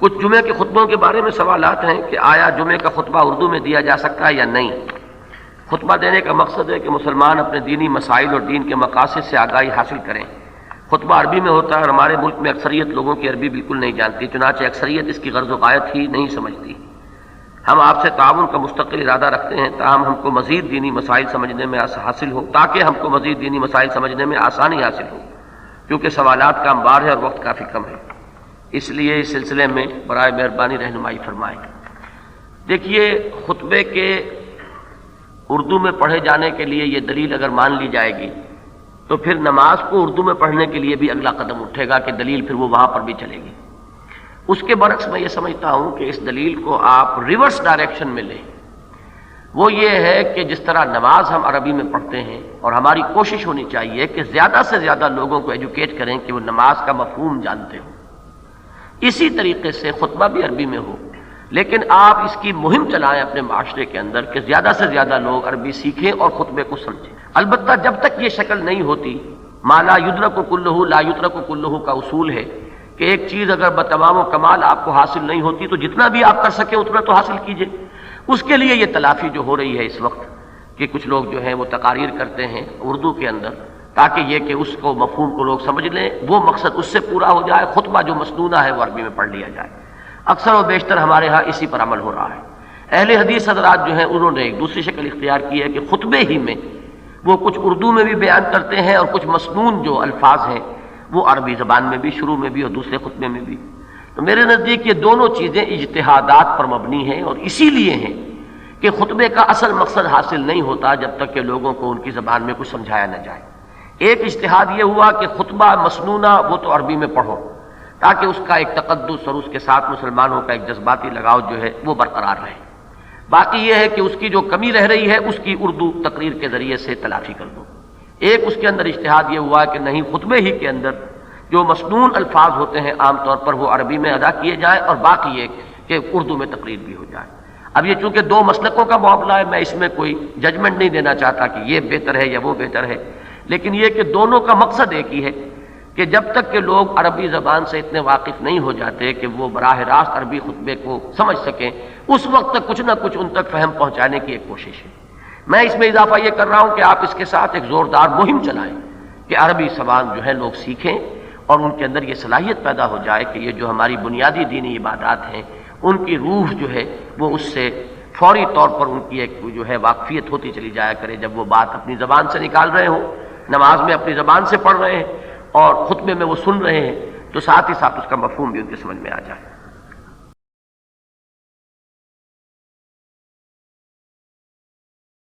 کچھ جمعے کے خطبوں کے بارے میں سوالات ہیں کہ آیا جمعے کا خطبہ اردو میں دیا جا سکتا ہے یا نہیں۔ خطبہ دینے کا مقصد ہے کہ مسلمان اپنے دینی مسائل اور دین کے مقاصد سے آگاہی حاصل کریں۔ خطبہ عربی میں ہوتا ہے اور ہمارے ملک میں اکثریت لوگوں کی عربی بالکل نہیں جانتی، چنانچہ اکثریت اس کی غرض و غایت ہی نہیں سمجھتی۔ ہم آپ سے تعاون کا مستقل ارادہ رکھتے ہیں تاہم ہم کو مزید دینی مسائل سمجھنے میں حاصل ہو تاکہ ہم کو مزید دینی مسائل سمجھنے میں آسانی حاصل ہو، کیونکہ سوالات کا انبار ہے اور وقت کافی کم ہے، اس لیے اس سلسلے میں برائے مہربانی رہنمائی فرمائیں۔ دیکھیے، خطبے کے اردو میں پڑھے جانے کے لیے یہ دلیل اگر مان لی جائے گی تو پھر نماز کو اردو میں پڑھنے کے لیے بھی اگلا قدم اٹھے گا کہ دلیل پھر وہ وہاں پر بھی چلے گی۔ اس کے برعکس میں یہ سمجھتا ہوں کہ اس دلیل کو آپ ریورس ڈائریکشن میں لیں۔ وہ یہ ہے کہ جس طرح نماز ہم عربی میں پڑھتے ہیں اور ہماری کوشش ہونی چاہیے کہ زیادہ سے زیادہ لوگوں کو ایجوکیٹ کریں کہ وہ نماز کا مفہوم جانتے ہوں، اسی طریقے سے خطبہ بھی عربی میں ہو، لیکن آپ اس کی مہم چلائیں اپنے معاشرے کے اندر کہ زیادہ سے زیادہ لوگ عربی سیکھیں اور خطبے کو سمجھیں۔ البتہ جب تک یہ شکل نہیں ہوتی، ما لا یدرک کلہ لا یترک کلہ کا اصول ہے کہ ایک چیز اگر بتمام و کمال آپ کو حاصل نہیں ہوتی تو جتنا بھی آپ کر سکیں اتنا تو حاصل کیجئے۔ اس کے لیے یہ تلافی جو ہو رہی ہے اس وقت کہ کچھ لوگ جو ہیں وہ تقاریر کرتے ہیں اردو کے اندر تاکہ یہ کہ اس کو مفہوم کو لوگ سمجھ لیں، وہ مقصد اس سے پورا ہو جائے، خطبہ جو مسنونہ ہے وہ عربی میں پڑھ لیا جائے۔ اکثر و بیشتر ہمارے ہاں اسی پر عمل ہو رہا ہے۔ اہل حدیث حضرات جو ہیں انہوں نے ایک دوسری شکل اختیار کی ہے کہ خطبے ہی میں وہ کچھ اردو میں بھی بیان کرتے ہیں اور کچھ مسنون جو الفاظ ہیں وہ عربی زبان میں بھی، شروع میں بھی اور دوسرے خطبے میں بھی۔ تو میرے نزدیک یہ دونوں چیزیں اجتہادات پر مبنی ہیں اور اسی لیے ہیں کہ خطبے کا اصل مقصد حاصل نہیں ہوتا جب تک کہ لوگوں کو ان کی زبان میں کچھ سمجھایا نہ جائے۔ ایک اجتہاد یہ ہوا کہ خطبہ مسنونہ وہ تو عربی میں پڑھو تاکہ اس کا ایک تقدس اور اس کے ساتھ مسلمانوں کا ایک جذباتی لگاؤ جو ہے وہ برقرار رہے۔ باقی یہ ہے کہ اس کی جو کمی رہ رہی ہے اس کی اردو تقریر کے ذریعے سے تلافی کر دو۔ ایک اس کے اندر اجتہاد یہ ہوا کہ نہیں، خطبے ہی کے اندر جو مسنون الفاظ ہوتے ہیں عام طور پر وہ عربی میں ادا کیے جائیں اور باقی یہ کہ اردو میں تقریر بھی ہو جائے۔ اب یہ چونکہ دو مسلکوں کا معاملہ ہے، میں اس میں کوئی ججمنٹ نہیں دینا چاہتا کہ یہ بہتر ہے یا وہ بہتر ہے، لیکن یہ کہ دونوں کا مقصد ایک ہی ہے کہ جب تک کہ لوگ عربی زبان سے اتنے واقف نہیں ہو جاتے کہ وہ براہ راست عربی خطبے کو سمجھ سکیں، اس وقت تک کچھ نہ کچھ ان تک فہم پہنچانے کی ایک کوشش ہے۔ میں اس میں اضافہ یہ کر رہا ہوں کہ آپ اس کے ساتھ ایک زوردار مہم چلائیں کہ عربی زبان جو ہے لوگ سیکھیں اور ان کے اندر یہ صلاحیت پیدا ہو جائے کہ یہ جو ہماری بنیادی دینی عبادات ہیں ان کی روح جو ہے وہ اس سے فوری طور پر ان کی ایک جو ہے واقفیت ہوتی چلی جایا کرے۔ جب وہ بات اپنی زبان سے نکال رہے ہوں، نماز میں اپنی زبان سے پڑھ رہے ہیں اور خطبے میں وہ سن رہے ہیں، تو ساتھ ہی ساتھ اس کا مفہوم بھی ان کے سمجھ میں آ جائے۔